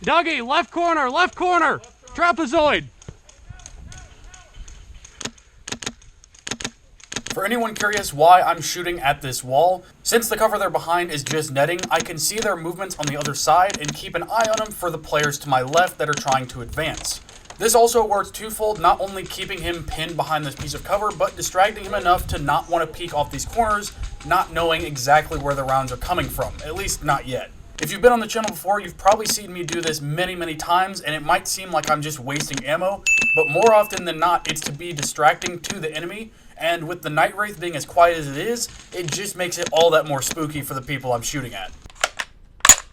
Dougie, left corner, trapezoid. For anyone curious why I'm shooting at this wall, since the cover they're behind is just netting, I can see their movements on the other side and keep an eye on them for the players to my left that are trying to advance. This also works twofold, not only keeping him pinned behind this piece of cover, but distracting him enough to not want to peek off these corners, not knowing exactly where the rounds are coming from, at least not yet. If you've been on the channel before, you've probably seen me do this many times, and it might seem like I'm just wasting ammo, but more often than not, it's to be distracting to the enemy, and with the Night Wraith being as quiet as it is, it just makes it all that more spooky for the people I'm shooting at.